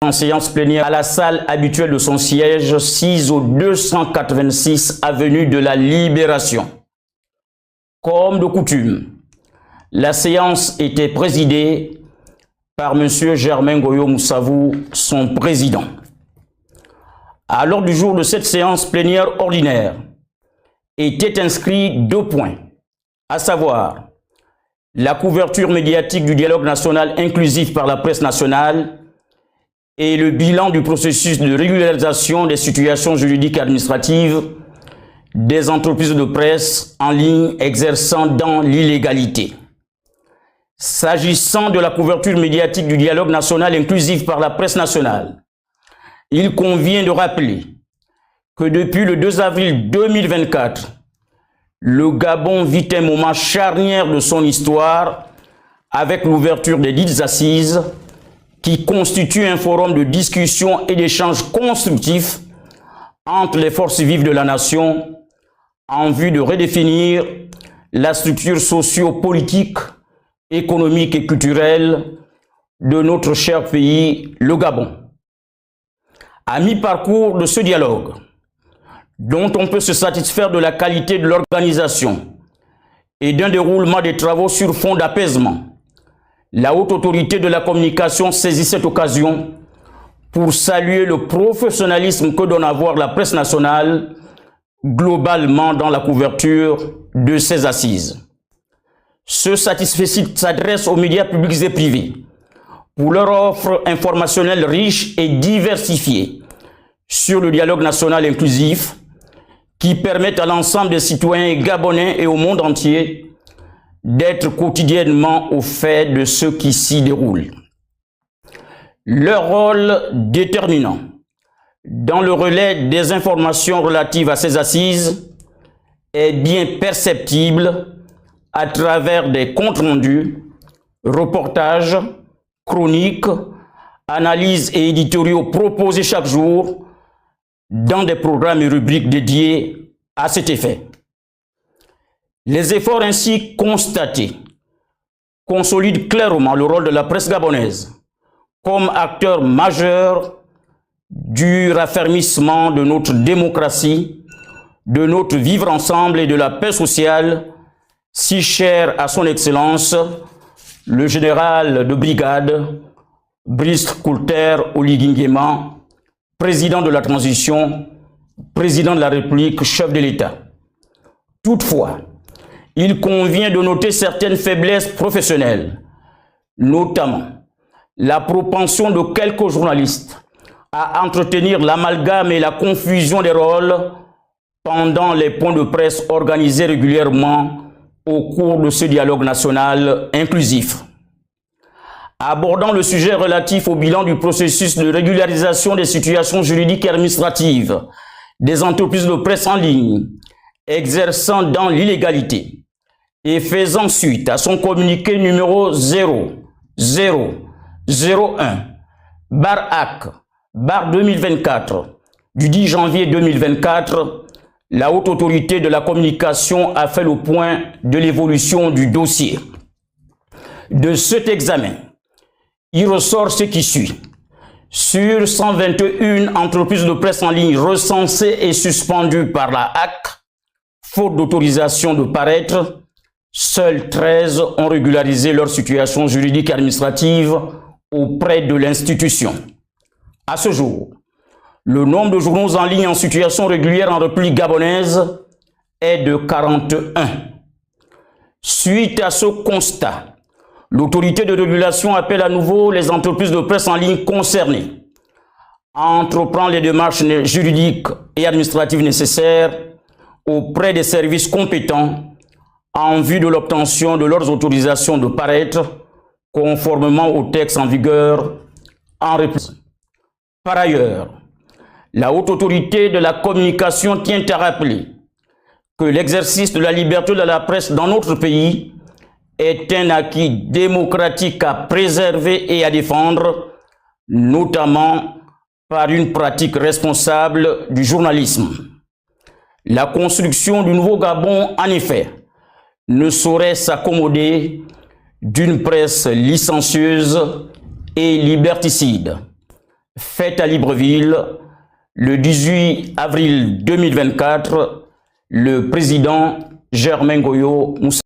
en séance plénière à la salle habituelle de son siège, 6 au 286 avenue de la Libération. Comme de coutume, la séance était présidée par M. Germain Goyo Moussavou, son président. À l'ordre du jour de cette séance plénière ordinaire, étaient inscrits 2 points, à savoir la couverture médiatique du dialogue national inclusif par la presse nationale et le bilan du processus de régularisation des situations juridiques et administratives des entreprises de presse en ligne exerçant dans l'illégalité. S'agissant de la couverture médiatique du dialogue national inclusif par la presse nationale, il convient de rappeler que depuis le 2 avril 2024, le Gabon vit un moment charnière de son histoire avec l'ouverture des dites assises qui constituent un forum de discussion et d'échange constructifs entre les forces vives de la nation en vue de redéfinir la structure socio-politique, économique et culturelle de notre cher pays, le Gabon. À mi-parcours de ce dialogue, dont on peut se satisfaire de la qualité de l'organisation et d'un déroulement des travaux sur fond d'apaisement, la haute autorité de la communication saisit cette occasion pour saluer le professionnalisme que donne à voir la presse nationale globalement dans la couverture de ces assises. Ce satisfecit s'adresse aux médias publics et privés pour leur offre informationnelle riche et diversifiée sur le dialogue national inclusif qui permettent à l'ensemble des citoyens gabonais et au monde entier d'être quotidiennement au fait de ce qui s'y déroule. Leur rôle déterminant dans le relais des informations relatives à ces assises est bien perceptible à travers des comptes rendus, reportages, chroniques, analyses et éditoriaux proposés chaque jour dans des programmes et rubriques dédiés à cet effet. Les efforts ainsi constatés consolident clairement le rôle de la presse gabonaise comme acteur majeur du raffermissement de notre démocratie, de notre vivre ensemble et de la paix sociale, si chère à son Excellence, le général de brigade Brice Coulter Oligui Nguema, président de la transition, président de la République, chef de l'État. Toutefois, il convient de noter certaines faiblesses professionnelles, notamment la propension de quelques journalistes à entretenir l'amalgame et la confusion des rôles pendant les points de presse organisés régulièrement au cours de ce dialogue national inclusif. Abordant le sujet relatif au bilan du processus de régularisation des situations juridiques et administratives des entreprises de presse en ligne exerçant dans l'illégalité et faisant suite à son communiqué numéro 0001/AC/2024 du 10 janvier 2024, la haute autorité de la communication a fait le point de l'évolution du dossier. De cet examen, il ressort ce qui suit. Sur 121 entreprises de presse en ligne recensées et suspendues par la HAC, faute d'autorisation de paraître, seules 13 ont régularisé leur situation juridique et administrative auprès de l'institution. À ce jour, le nombre de journaux en ligne en situation régulière en République gabonaise est de 41. Suite à ce constat, l'autorité de régulation appelle à nouveau les entreprises de presse en ligne concernées à entreprendre les démarches juridiques et administratives nécessaires auprès des services compétents en vue de l'obtention de leurs autorisations de paraître conformément au texte en vigueur en République. Par ailleurs, la haute autorité de la communication tient à rappeler que l'exercice de la liberté de la presse dans notre pays est un acquis démocratique à préserver et à défendre, notamment par une pratique responsable du journalisme. La construction du nouveau Gabon, en effet, ne saurait s'accommoder d'une presse licencieuse et liberticide. faite à Libreville le 18 avril 2024, le président Germain Goyo Moussa.